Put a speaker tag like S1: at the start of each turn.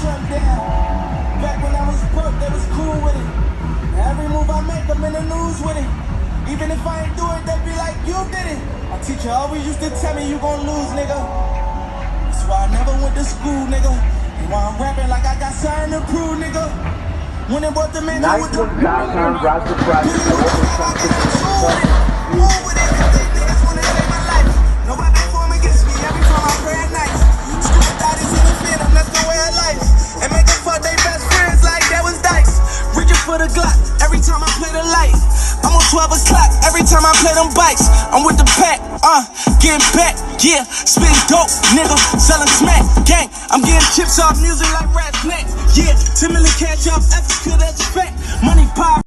S1: shut down. Back when I was broke, they was cool with it. Every move I make, I'm in the news with it. Even if I ain't do it, they be like, you did it. My teacher always used to tell me, you gon' lose, nigga. That's why I never went to school, nigga. And why I'm rapping like I got something to prove, nigga. When they brought the man with the
S2: downtown Raceway price.
S1: Move with it, they niggas wanna take my life. Nobody form against me every time I pray at night. School daddies in the fit, that's the way of life. And make them fuck they best friends like that was dice. Reaching for the Glock every time I play the light. I'm on 12 o'clock every time I play them bikes. I'm with the pack, getting back, yeah. Spitting dope, nigga, selling smack, gang. I'm getting chips off music like ratchet, yeah. 10 million cash off Africa, that's a fact. Money, power.